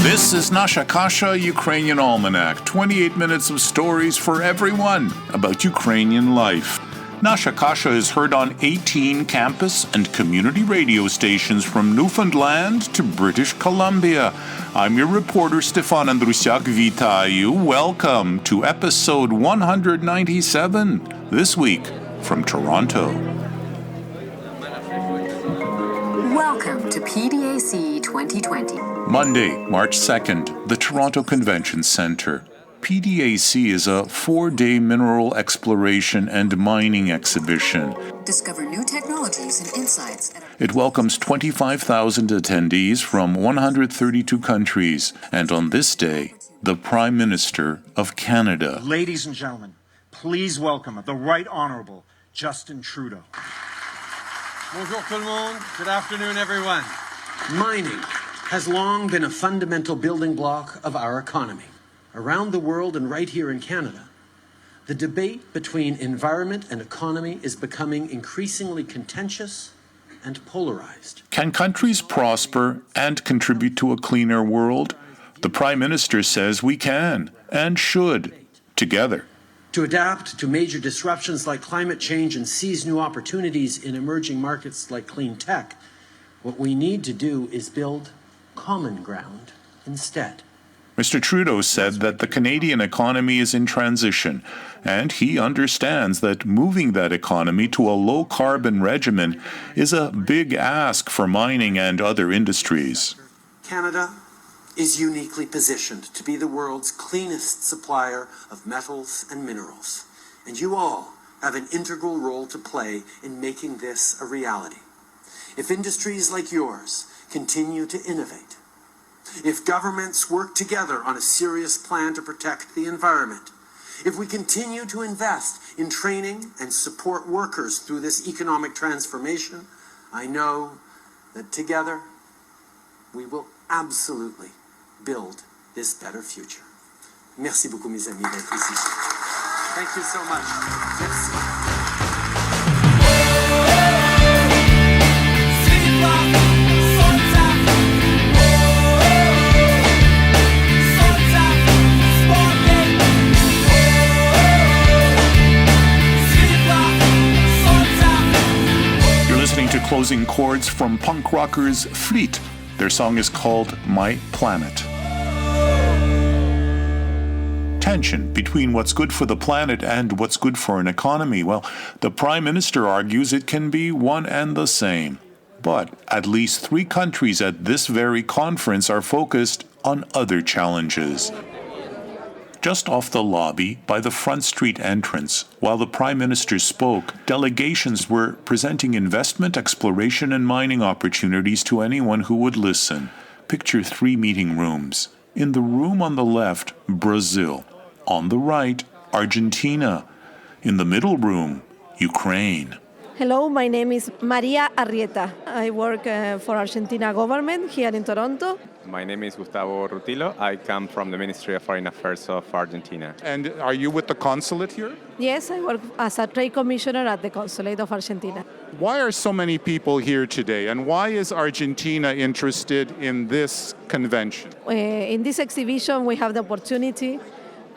This is Nasha Kasha, Ukrainian Almanac. 28 minutes of stories for everyone about Ukrainian life. Nasha Kasha is heard on 18 campus and community radio stations from Newfoundland to British Columbia. I'm your reporter, Stefan Andrusiak. Vitayu. Welcome to episode 197, this week from Toronto. Welcome to PDAC 2020. Monday, March 2nd, the Toronto Convention Centre. PDAC is a 4-day mineral exploration and mining exhibition. Discover new technologies and insights. It welcomes 25,000 attendees from 132 countries. And on this day, the Prime Minister of Canada. Ladies and gentlemen, please welcome the Right Honourable Justin Trudeau. Bonjour tout le monde. Good afternoon, everyone. Mining has long been a fundamental building block of our economy. Around the world and right here in Canada, the debate between environment and economy is becoming increasingly contentious and polarized. Can countries prosper and contribute to a cleaner world? The Prime Minister says we can and should, together. To adapt to major disruptions like climate change and seize new opportunities in emerging markets like clean tech, what we need to do is build common ground instead. Mr. Trudeau said that the Canadian economy is in transition, and he understands that moving that economy to a low-carbon regimen is a big ask for mining and other industries. Canada is uniquely positioned to be the world's cleanest supplier of metals and minerals, and you all have an integral role to play in making this a reality. If industries like yours continue to innovate, if governments work together on a serious plan to protect the environment, if we continue to invest in training and support workers through this economic transformation, I know that together we will absolutely build this better future. Merci beaucoup, mes amis, d'être ici. Thank you so much. Merci. To closing chords from punk rockers Fleet. Their song is called My Planet. Tension between what's good for the planet and what's good for an economy. Well, the Prime Minister argues it can be one and the same. But at least 3 countries at this very conference are focused on other challenges. Just off the lobby, by the Front Street entrance, while the Prime Minister spoke, delegations were presenting investment, exploration, and mining opportunities to anyone who would listen. Picture 3 meeting rooms. In the room on the left, Brazil. On the right, Argentina. In the middle room, Ukraine. Hello, my name is Maria Arrieta. I work for Argentina government here in Toronto. My name is Gustavo Rutilo. I come from the Ministry of Foreign Affairs of Argentina. And are you with the consulate here? Yes, I work as a trade commissioner at the consulate of Argentina. Why are so many people here today, and why is Argentina interested in this convention? In this exhibition, we have the opportunity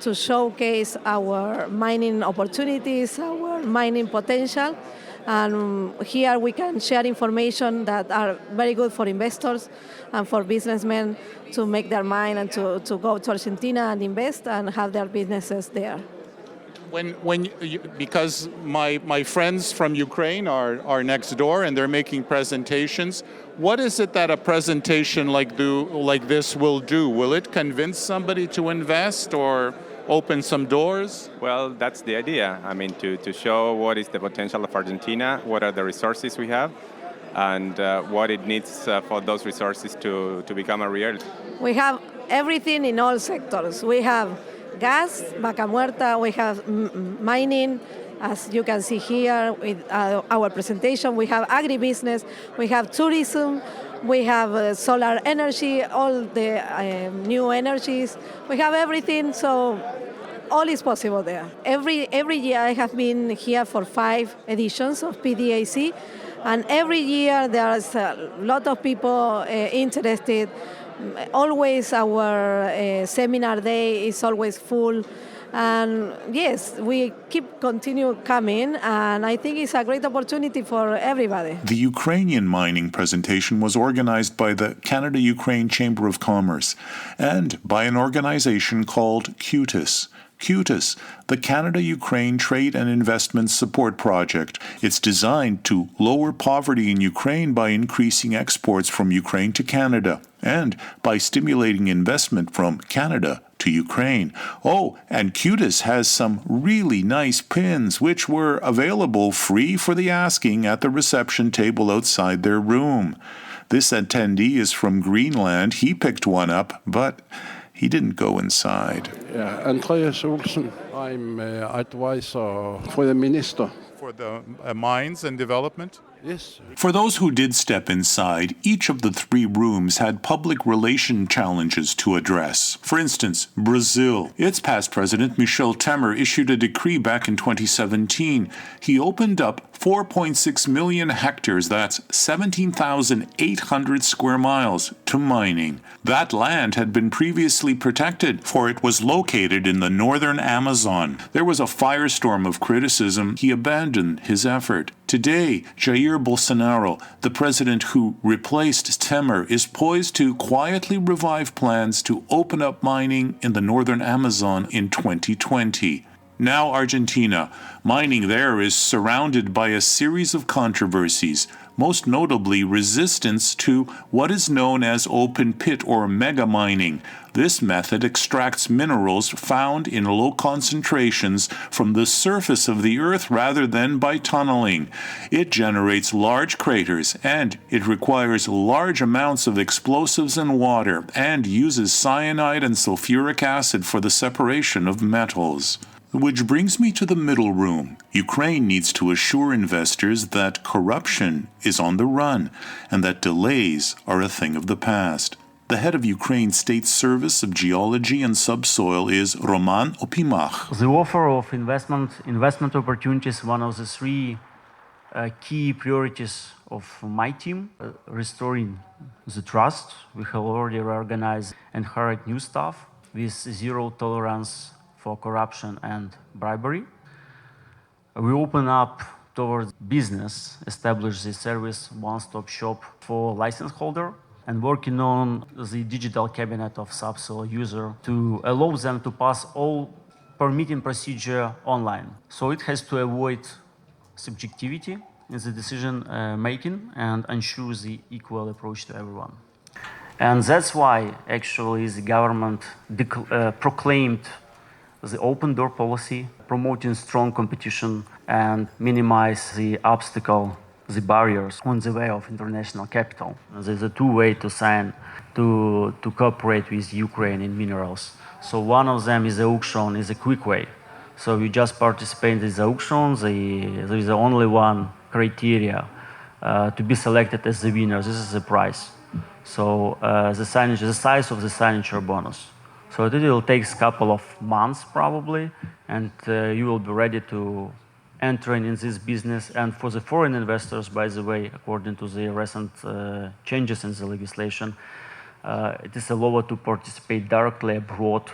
to showcase our mining opportunities, our mining potential. And here we can share information that are very good for investors and for businessmen to make their mine and to go to Argentina and invest and have their businesses there. Because my friends from Ukraine are next door and they're making presentations, what is it that a presentation like this will do? Will it convince somebody to invest or open some doors? Well, that's the idea. I mean, to show what is the potential of Argentina, what are the resources we have, and what it needs for those resources to become a reality. We have everything in all sectors. We have gas, vaca muerta, we have mining, as you can see here with our presentation. We have agribusiness, we have tourism, we have solar energy, all the new energies. We have everything, so all is possible there. Every year I have been here for 5 editions of PDAC, and every year there's a lot of people interested Always our seminar day is always full. And yes, we continue coming, and I think it's a great opportunity for everybody. The Ukrainian mining presentation was organized by the Canada-Ukraine Chamber of Commerce and by an organization called CUTIS. CUTIS, the Canada-Ukraine Trade and Investment Support Project. It's designed to lower poverty in Ukraine by increasing exports from Ukraine to Canada and by stimulating investment from Canada to Ukraine. Oh, and CUTIS has some really nice pins which were available free for the asking at the reception table outside their room. This attendee is from Greenland. He picked one up, but he didn't go inside. Yeah, Andreas Olsen. I'm advisor for the minister. For the mines and development? Yes. For those who did step inside, each of the 3 rooms had public relation challenges to address. For instance, Brazil. Its past president, Michel Temer, issued a decree back in 2017. He opened up 4.6 million hectares, that's 17,800 square miles, to mining. That land had been previously protected, for it was located in the northern Amazon. There was a firestorm of criticism. He abandoned his effort. Today, Jair Bolsonaro, the president who replaced Temer, is poised to quietly revive plans to open up mining in the northern Amazon in 2020. Now Argentina. Mining there is surrounded by a series of controversies, most notably resistance to what is known as open pit or mega mining. This method extracts minerals found in low concentrations from the surface of the earth rather than by tunneling. It generates large craters and it requires large amounts of explosives and water and uses cyanide and sulfuric acid for the separation of metals. Which brings me to the middle room. Ukraine needs to assure investors that corruption is on the run and that delays are a thing of the past. The head of Ukraine's State Service of Geology and Subsoil is Roman Opimach. The offer of investment opportunities is one of the 3 key priorities of my team. Restoring the trust. We have already reorganized and hired new staff with zero tolerance for corruption and bribery. We open up towards business, establish the service one-stop shop for license holder, and working on the digital cabinet of subsoil user to allow them to pass all permitting procedure online. So it has to avoid subjectivity in the decision making and ensure the equal approach to everyone. And that's why actually the government proclaimed the open door policy, promoting strong competition and minimize the obstacle, the barriers on the way of international capital. There's a 2 ways to sign to cooperate with Ukraine in minerals. So one of them is the auction, is a quick way. So you just participate in the auction. There is only one criteria to be selected as the winner. This is the prize. So the size of the signature bonus. So it will take a couple of months probably, and you will be ready to enter in this business. And for the foreign investors, by the way, according to the recent changes in the legislation, it is allowed to participate directly abroad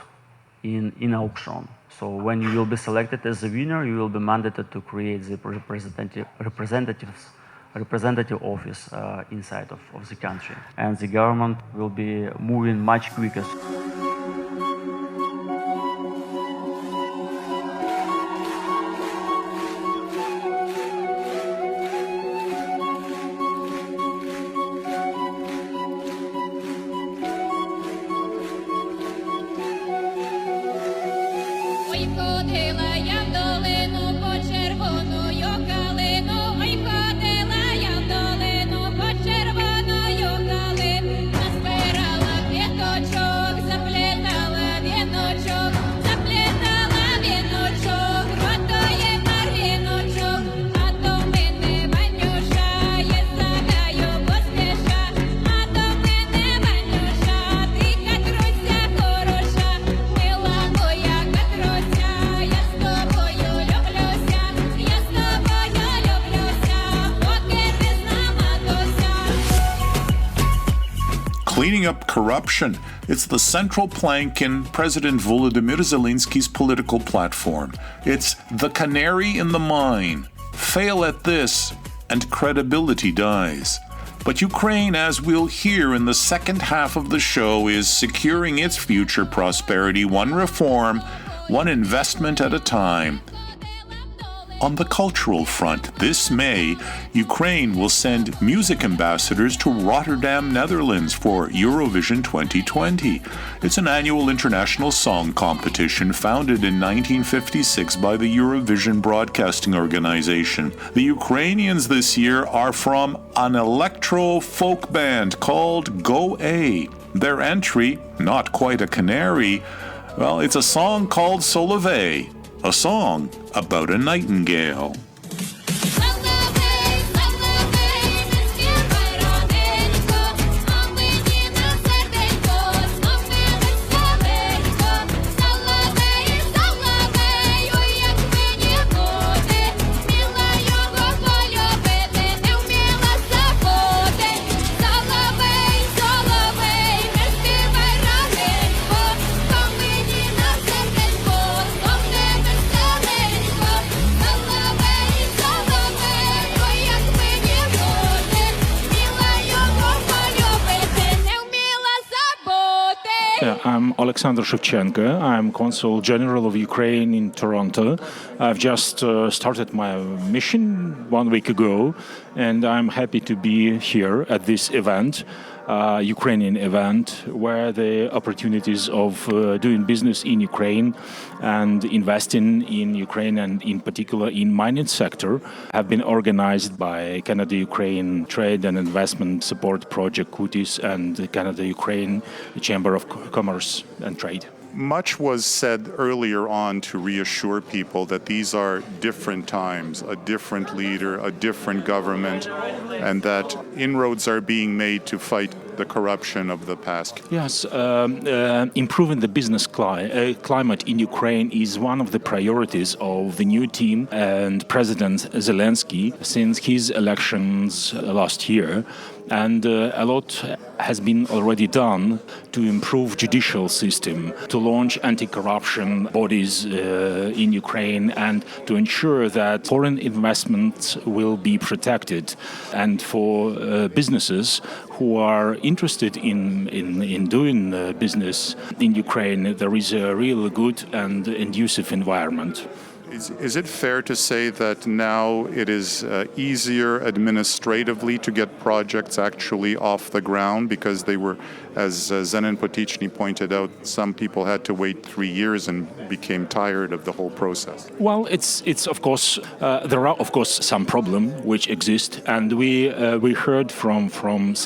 in auction. So when you will be selected as the winner, you will be mandated to create the representative office inside of the country. And the government will be moving much quicker. З тобою up corruption. It's the central plank in President Volodymyr Zelensky's political platform. It's the canary in the mine. Fail at this, and credibility dies. But Ukraine, as we'll hear in the second half of the show, is securing its future prosperity one reform, one investment at a time. On the cultural front, this May, Ukraine will send music ambassadors to Rotterdam, Netherlands for Eurovision 2020. It's an annual international song competition founded in 1956 by the Eurovision Broadcasting Organization. The Ukrainians this year are from an electro-folk band called Go A. Their entry, not quite a canary, well, it's a song called Solovey. A song about a nightingale. I'm Alexander Shevchenko. I'm Consul General of Ukraine in Toronto. I've just started my mission 1 week ago, and I'm happy to be here at this event, Ukrainian event, where the opportunities of doing business in Ukraine and investing in Ukraine, and in particular in mining sector, have been organized by Canada-Ukraine Trade and Investment Support Project CUTIS and Canada-Ukraine Chamber of Commerce and Trade. Much was said earlier on to reassure people that these are different times, a different leader, a different government, and that inroads are being made to fight the corruption of the past. Yes, improving the business climate in Ukraine is one of the priorities of the new team and President Zelensky since his elections last year. And a lot has been already done to improve judicial system, to launch anti-corruption bodies in Ukraine, and to ensure that foreign investments will be protected. And for businesses who are interested in doing business in Ukraine, there is a really good and conducive environment. Is it fair to say that now it is easier administratively to get projects actually off the ground, because they were, as Zenon Potichny pointed out, some people had to wait 3 years and became tired of the whole process? Well, it's of course there are of course some problems which exist, and we heard from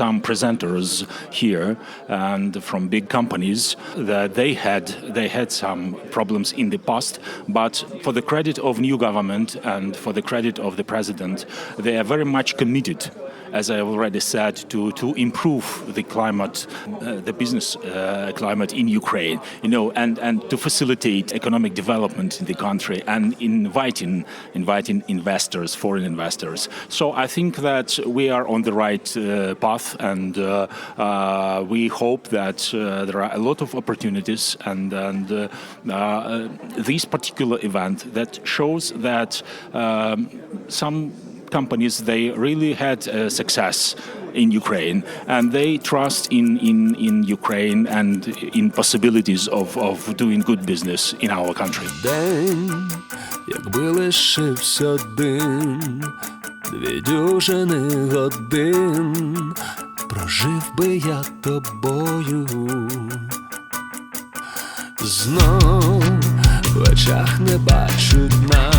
some presenters here and from big companies that they had some problems in the past, but for the credit of new government and for the credit of the president, they are very much committed, as I already said, to improve the climate, the business climate in Ukraine, and to facilitate economic development in the country and inviting investors, foreign investors. So I think that we are on the right path, and we hope that there are a lot of opportunities, and this particular event that shows that some companies, they really had success in Ukraine, and they trust in Ukraine and in possibilities of doing good business in our country. День, якби лишився один, 2 дюжини годин, прожив би я тобою. Знов в очах не бачу дна,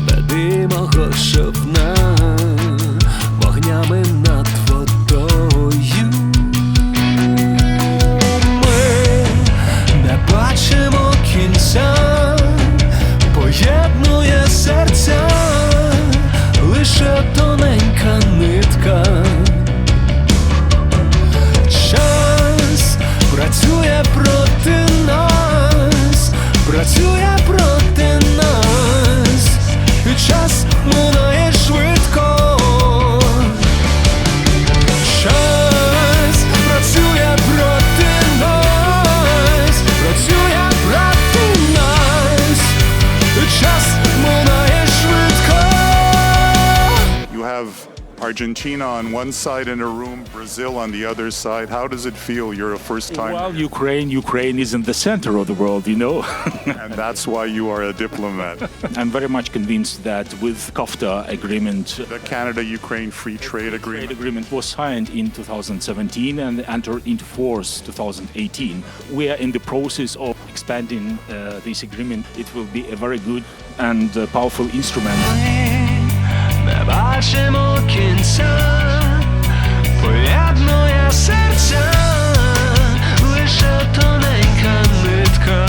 веди мого човна вогнями над водою. Ми не бачимо кінця, поєднує серця лише тоненька нитка. Час працює проти нас, працює проти нас. І час минає швидко, Argentina on one side in a room, Brazil on the other side. How does it feel? You're a first time. Well, Ukraine is in the center of the world, you know. And that's why you are a diplomat. I'm very much convinced that with COFTA agreement, The Canada-Ukraine Free Trade Agreement. trade agreement was signed in 2017 and entered into force 2018. We are in the process of expanding this agreement. It will be a very good and powerful instrument. Не бачимо кінця, поєднує серця, лише тоненька нитка.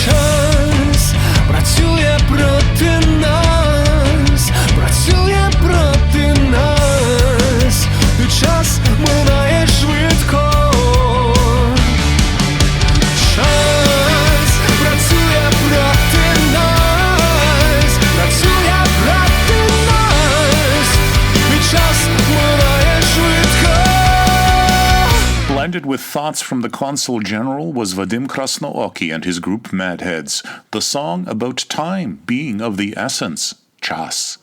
Час працює проти нас, працює проти нас, і час минає швидко. Час працює проти нас, працює проти нас, і час минає швидко. Blended with thoughts from the Consul General was Vadim Krasnooki and his group Madheads, the song about time being of the essence, Chas.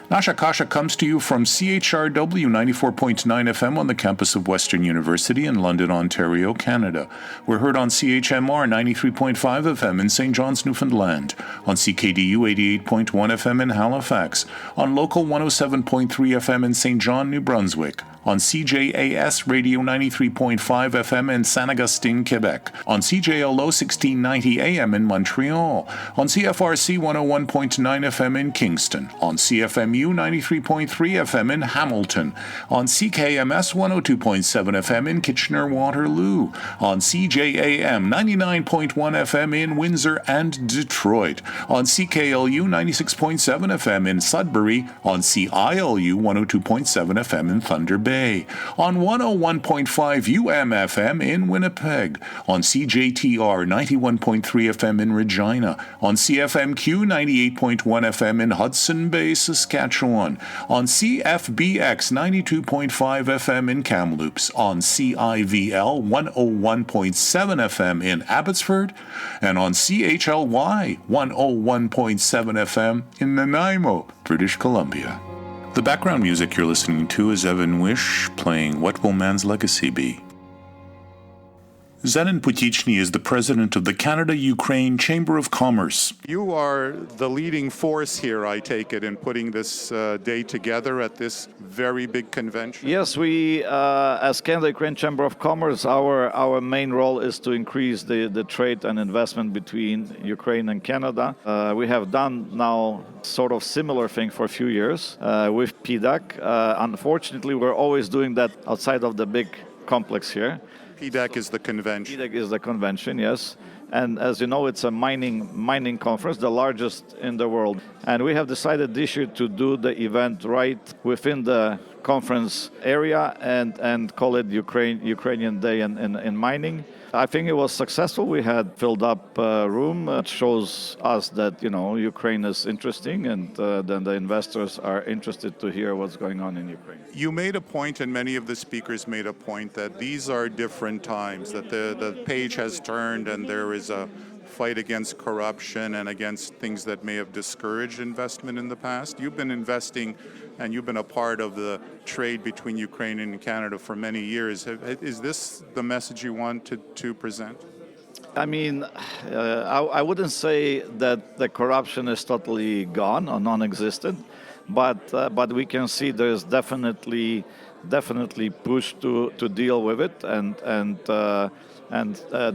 Nasha Kasha comes to you from CHRW 94.9 FM on the campus of Western University in London, Ontario, Canada. We're heard on CHMR 93.5 FM in St. John's, Newfoundland, on CKDU 88.1 FM in Halifax, on Local 107.3 FM in St. John, New Brunswick, on CJAS Radio 93.5 FM in Saint Augustine, Quebec, on CJLO 1690 AM in Montreal, on CFRC 101.9 FM in Kingston, on CFMU 93.3 FM in Hamilton, on CKMS 102.7 FM in Kitchener-Waterloo, on CJAM 99.1 FM in Windsor and Detroit, on CKLU 96.7 FM in Sudbury, on CILU 102.7 FM in Thunder Bay, on 101.5 UMFM in Winnipeg, on CJTR 91.3 FM in Regina, on CFMQ 98.1 FM in Hudson Bay, Saskatchewan, on CFBX 92.5 FM in Kamloops, on CIVL 101.7 FM in Abbotsford, and on CHLY 101.7 FM in Nanaimo, British Columbia. The background music you're listening to is Evan Wish playing What Will Man's Legacy Be? Zenon Putichny is the president of the Canada-Ukraine Chamber of Commerce. You are the leading force here, I take it, in putting this day together at this very big convention. Yes, we, as Canada-Ukraine Chamber of Commerce, our main role is to increase the trade and investment between Ukraine and Canada. We have done now sort of similar thing for a few years with PDAC. Unfortunately, we're always doing that outside of the big complex here. PDAC is the convention. PDAC is the convention, yes. And as you know, it's a mining conference, the largest in the world. And we have decided this year to do the event right within the conference area and call it Ukrainian Day in Mining. I think it was successful. We had filled up room. It shows us that, you know, Ukraine is interesting, and then the investors are interested to hear what's going on in Ukraine. You made a point, and many of the speakers made a point, that these are different times, that the page has turned and there is a fight against corruption and against things that may have discouraged investment in the past. You've been investing and you've been a part of the trade between Ukraine and Canada for many years. Is this the message you want to present? I mean, I wouldn't say that the corruption is totally gone or non-existent, but we can see there's definitely push to deal with it and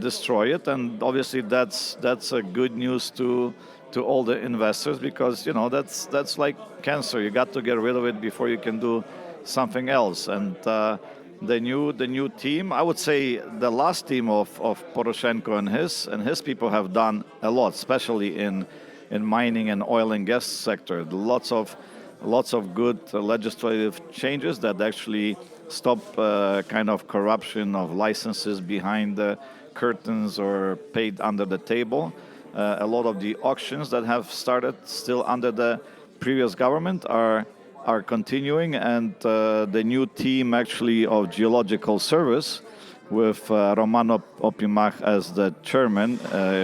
destroy it. And obviously that's a good news to all the investors, because, you know, that's like cancer. You got to get rid of it before you can do something else. And the new team, I would say the last team of Poroshenko and his people have done a lot, especially in mining and oil and gas sector. Lots of good legislative changes that actually stop kind of corruption of licenses behind the curtains or paid under the table. A lot of the auctions that have started still under the previous government are continuing, and the new team actually of Geological Service with Roman Opimach as the chairman,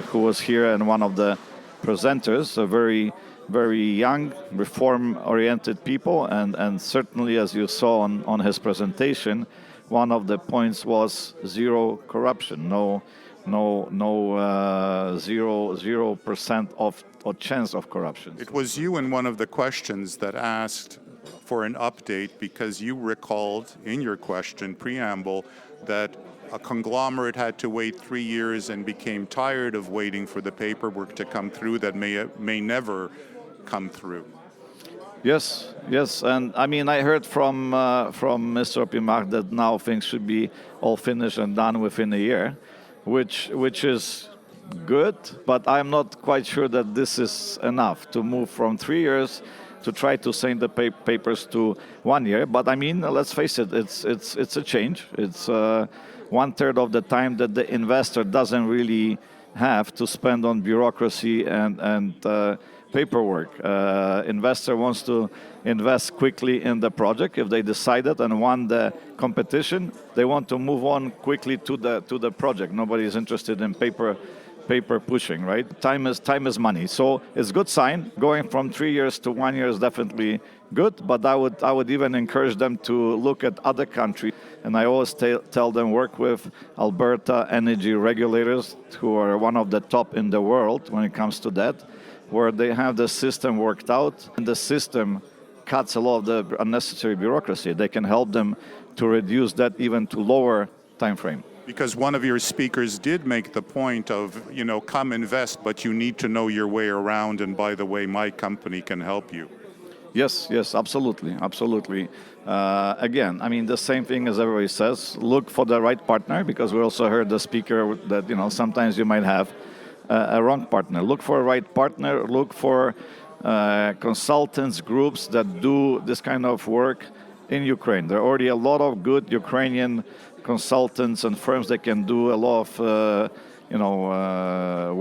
who was here and one of the presenters, a very very young, reform-oriented people, and certainly, as you saw on his presentation, one of the points was zero corruption, no 0% of or chance of corruption. It was you in one of the questions that asked for an update because you recalled in your question preamble that a conglomerate had to wait 3 years and became tired of waiting for the paperwork to come through that may never come through. Yes, and I mean I heard from Mr. Opimach that now things should be all finished and done within a year, which is good, but I'm not quite sure that this is enough to move from 3 years to try to send the papers to 1 year. But I mean, let's face it, it's a change. It's 1/3 of the time that the investor doesn't really have to spend on bureaucracy and paperwork. Investor wants to invest quickly in the project if they decided and won the competition. They want to move on quickly to the project. Nobody is interested in paper pushing, right? Time is money. So it's a good sign. Going from 3 years to 1 year is definitely good, but I would even encourage them to look at other countries. And I always tell them work with Alberta energy regulators, who are one of the top in the world when it comes to that, where they have the system worked out, and the system cuts a lot of the unnecessary bureaucracy. They can help them to reduce that even to lower time frame. Because one of your speakers did make the point of, come invest, but you need to know your way around, and by the way, my company can help you. Yes, absolutely. Again, I mean, the same thing as everybody says, look for the right partner, because we also heard the speaker that, sometimes you might have a wrong partner. Look for a right partner, look for consultants, groups that do this kind of work in Ukraine. There are already a lot of good Ukrainian consultants and firms that can do a lot of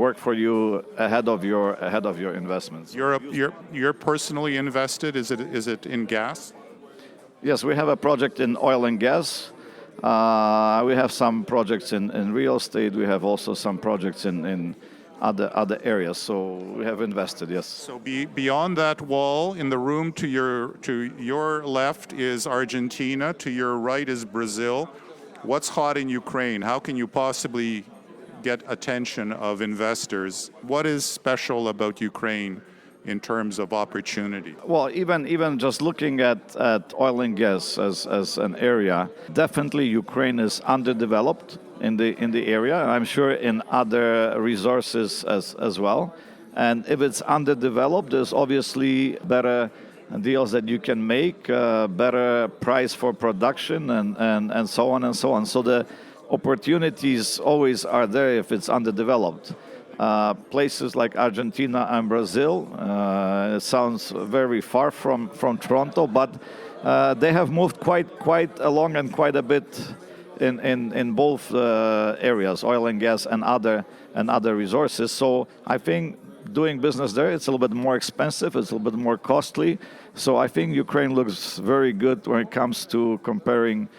work for you ahead of your investments. You're personally invested. Is it in gas? Yes, we have a project in oil and gas. We have some projects in real estate. We have also some projects in other areas. So we have invested. Yes. So beyond that wall in the room to your left is Argentina. To your right is Brazil. What's hot in Ukraine? How can you possibly get attention of investors? What is special about Ukraine in terms of opportunity? Well, even just looking at oil and gas as an area, definitely Ukraine is underdeveloped in the area. I'm sure in other resources as well. And if it's underdeveloped, there's obviously better deals that you can make, better price for production, and so on and so on. So the opportunities always are there if it's underdeveloped. Places like Argentina and Brazil, it sounds very far from Toronto, but they have moved quite along and quite a bit in both areas, oil and gas and other resources. So I think doing business there, it's a little bit more expensive, it's a little bit more costly. So I think Ukraine looks very good when it comes to comparing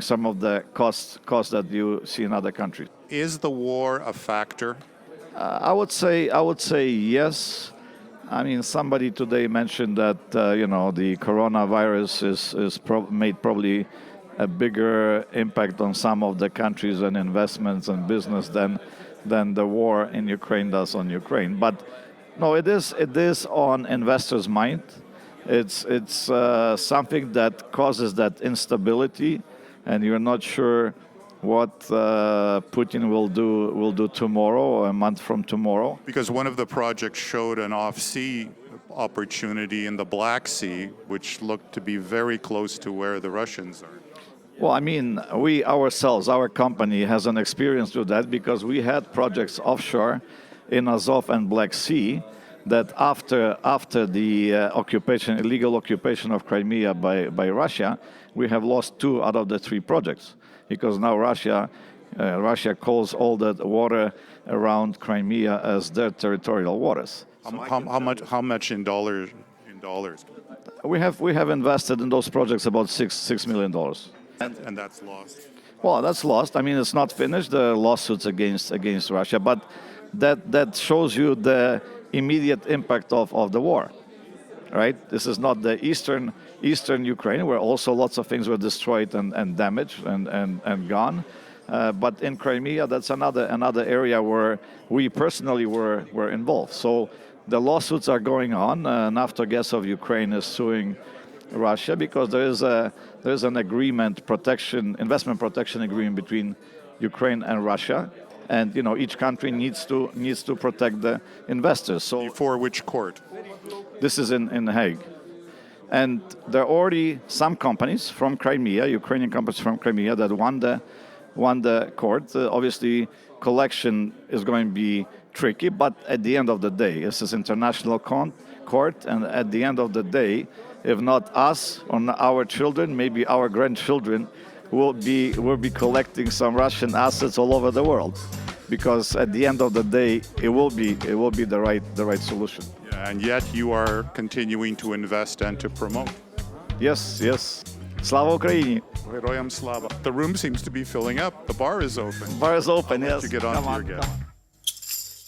some of the costs that you see in other countries. Is the war a factor? I would say yes. I mean, somebody today mentioned that the coronavirus is made probably a bigger impact on some of the countries and investments and business than the war in Ukraine does on Ukraine. But no, it is on investors' mind. It's something that causes that instability, and you're not sure what Putin will do tomorrow or a month from tomorrow. Because one of the projects showed an off-sea opportunity in the Black Sea, which looked to be very close to where the Russians are. Well, I mean, we ourselves, our company, has an experience with that because we had projects offshore in Azov and Black Sea that after the illegal occupation of Crimea by Russia, we have lost 2 out of the 3 projects because now Russia calls all that water around Crimea as their territorial waters. How much in dollars? We have invested in those projects about $6 million. And that's lost. Well, that's lost. I mean, it's not finished, the lawsuits against Russia, but that shows you the immediate impact of the war. Right? This is not the eastern Ukraine, where also lots of things were destroyed and damaged and gone. But in Crimea, that's another area where we personally were involved. So the lawsuits are going on. Naftogaz of Ukraine is suing Russia because there is an agreement, investment protection agreement between Ukraine and Russia, and each country needs to protect the investors. So before which court? This is in The Hague. And there are already some companies from Crimea, Ukrainian companies from Crimea, that won the court. Obviously, collection is going to be tricky, but at the end of the day, this is international court, and at the end of the day, if not us or our children, maybe our grandchildren will be collecting some Russian assets all over the world, because at the end of the day, it will be the right solution. Yeah, and yet you are continuing to invest and to promote. Yes. Slava Ukraini. Героям слава. The room seems to be filling up. The bar is open. Bar is open, I'll yes. let you get on to your guest.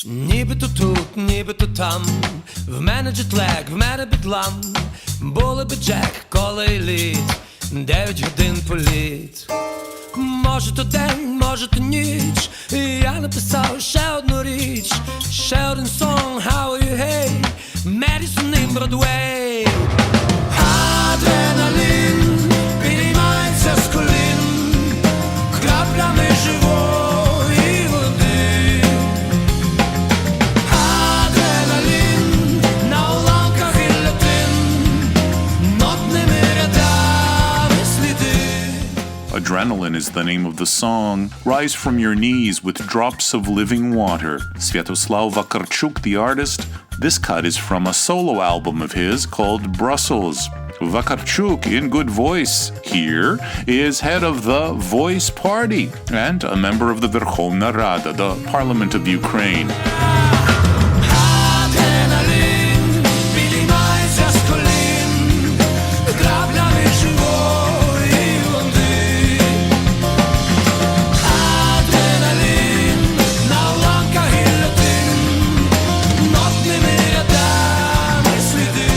Нібито тут, нібито там, в мене джетлек, в мене бідлам, були би Джек, коли літ, 9 годин політ. Може то день, може то ніч, і я написав ще одну річ, ще один сон, How are you, hey, Медісон і Бродвей. Адреналін підіймається з колін, краплями живої води. Адреналін на уламках гільотин, нотними рядами сліди. Adrenaline is the name of the song. Rise from your knees with drops of living water. Sviatoslav Vakarchuk, the artist. This cut is from a solo album of his called Brussels. Vakarchuk, in good voice here, is head of the Voice Party and a member of the Verkhovna Rada, the Parliament of Ukraine. Адреналін підіймається з колін, краплями живої води. Адреналін на уламках гільотин, нотними рядами сліди.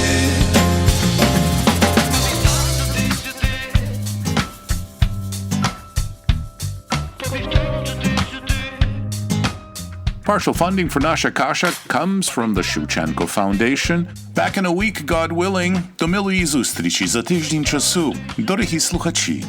Partial funding for Nasha Kasha comes from the Shevchenko Foundation. Back in a week, God willing. До милої зустрічі за тиждень часу. Дорогі слухачі.